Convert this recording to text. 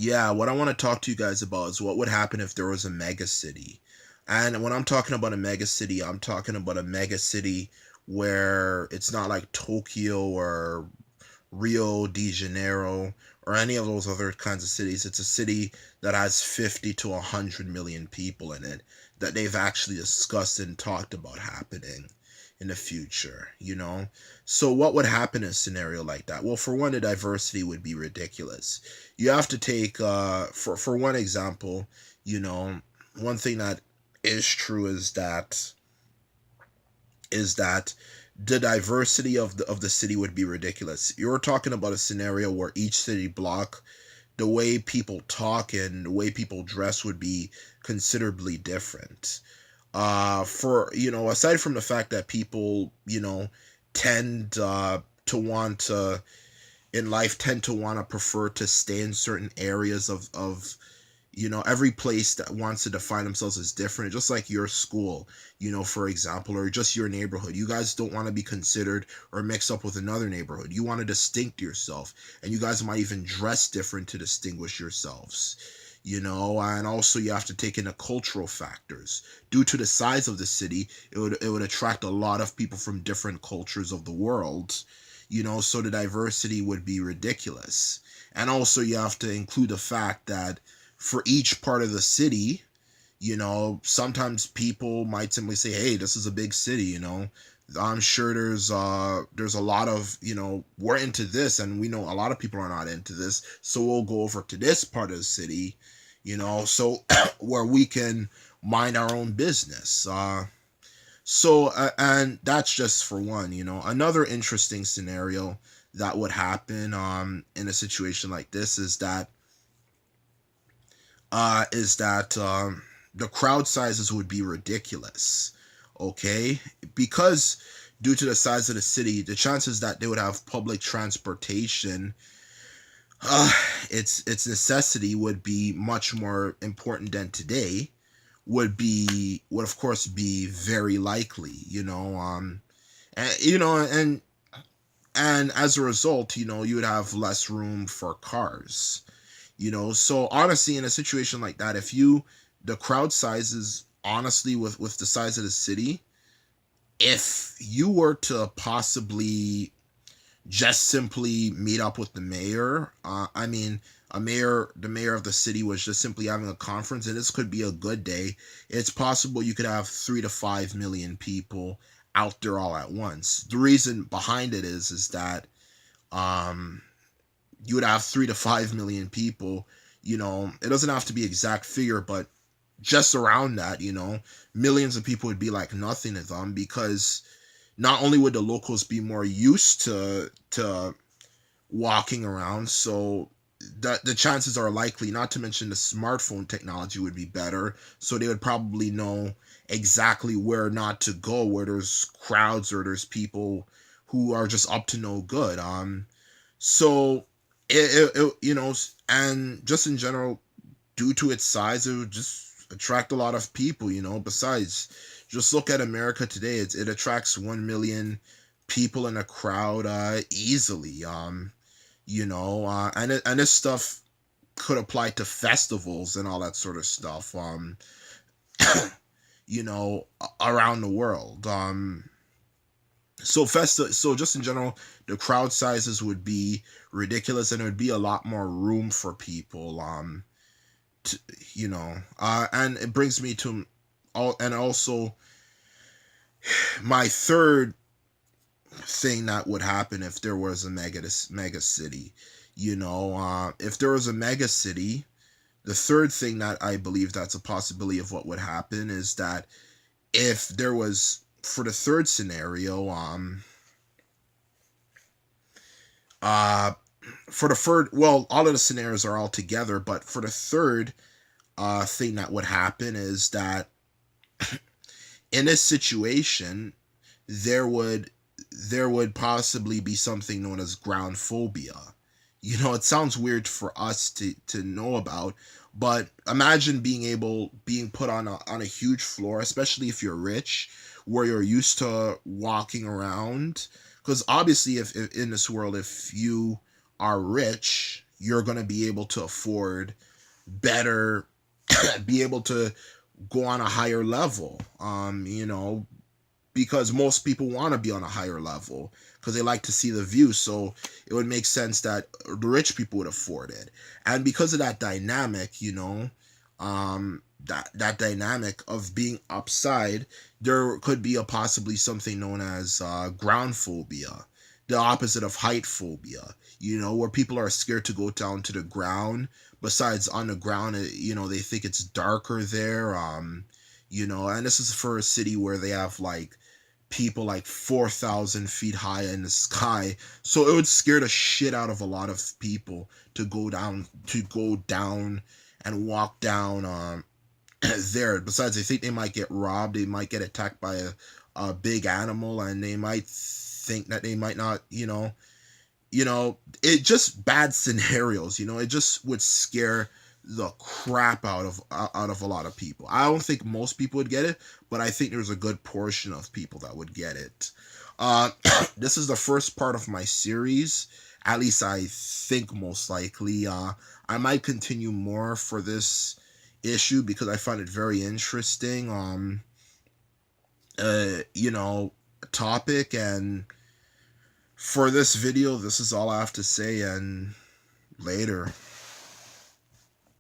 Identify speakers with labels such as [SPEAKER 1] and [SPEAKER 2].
[SPEAKER 1] Yeah, what I want to talk to you guys about is what would happen if there was a mega city. And when I'm talking about a mega city, I'm talking about a mega city where it's not like Tokyo or Rio de Janeiro or any of those other kinds of cities. It's a city that has 50 to 100 million people in it that they've actually discussed and talked about happening in the future, you know? So what would happen in a scenario like that? Well, for one, the diversity would be ridiculous. You have to take for one example, you know, one thing that is true is that the diversity of the city would be ridiculous. You're talking about a scenario where each city block, the way people talk and the way people dress would be considerably different. For aside from the fact that people tend to want to in life tend to want to prefer to stay in certain areas of every place that wants to define themselves as different, just like your school, for example, or just your neighborhood. You guys don't want to be considered or mixed up with another neighborhood. You want to distinct yourself, and you guys might even dress different to distinguish yourselves. And also you have to take into cultural factors. Due to the size of the city, it would attract a lot of people from different cultures of the world. So the diversity would be ridiculous. And also you have to include the fact that for each part of the city, sometimes people might simply say, "Hey, this is a big city." I'm sure there's a lot of we're into this, and we know a lot of people are not into this, so we'll go over to this part of the city, so where we can mind our own business. And that's just for one. Another interesting scenario that would happen in a situation like this is that the crowd sizes would be ridiculous. Okay, because due to the size of the city, the chances that they would have public transportation, uh, its necessity would be much more important than today. Would of course be very likely. And as a result, you would have less room for cars. So honestly, in a situation like that, if you the crowd sizes, honestly, with the size of the city, if you were to possibly just simply meet up with the mayor, I mean, the mayor of the city was just simply having a conference, and this could be a good day. It's possible you could have 3 to 5 million people out there all at once. The reason behind it is that um you would have 3 to 5 million people. It doesn't have to be exact figure, but just around that, millions of people would be like nothing to them, because not only would the locals be more used to walking around, so the chances are likely, not to mention the smartphone technology would be better, so they would probably know exactly where not to go, where there's crowds or there's people who are just up to no good. So and just in general, due to its size, it would just attract a lot of people. Besides, just look at America today. It attracts 1 million people in a crowd easily. And this stuff could apply to festivals and all that sort of stuff. Around the world. So just in general, the crowd sizes would be ridiculous, and there would be a lot more room for people. To, and it brings me to all, and also my third thing that would happen if there was a mega city. If there was a mega city, the third thing that I believe that's a possibility of what would happen is that if there was for the third scenario, uh for the third, well, all of the scenarios are all together, but for the third thing that would happen is that in this situation, there would there would possibly be something known as ground phobia. It sounds weird for us to know about, but imagine being put on a huge floor, especially if you're rich, where you're used to walking around. Because obviously, if in this world, if you are rich, you're going to be able to afford better, be able to go on a higher level. Because most people want to be on a higher level because they like to see the view. So it would make sense that the rich people would afford it. And because of that dynamic, that dynamic of being upside, there could be a possibly something known as ground phobia, the opposite of height phobia. Where people are scared to go down to the ground. Besides, on the ground, they think it's darker there. And this is for a city where they have like people like 4,000 feet high in the sky. So it would scare the shit out of a lot of people to go down and walk down there. Besides, they think they might get robbed, they might get attacked by a big animal, and they might think that they might not, it just bad scenarios. It just would scare the crap out of a lot of people. I don't think most people would get it, but I think there's a good portion of people that would get it. uh this is the first part of my series, at least I think. Most likely I might continue more for this issue because I find it very interesting uh you know topic. And for this video, this is all I have to say, and later.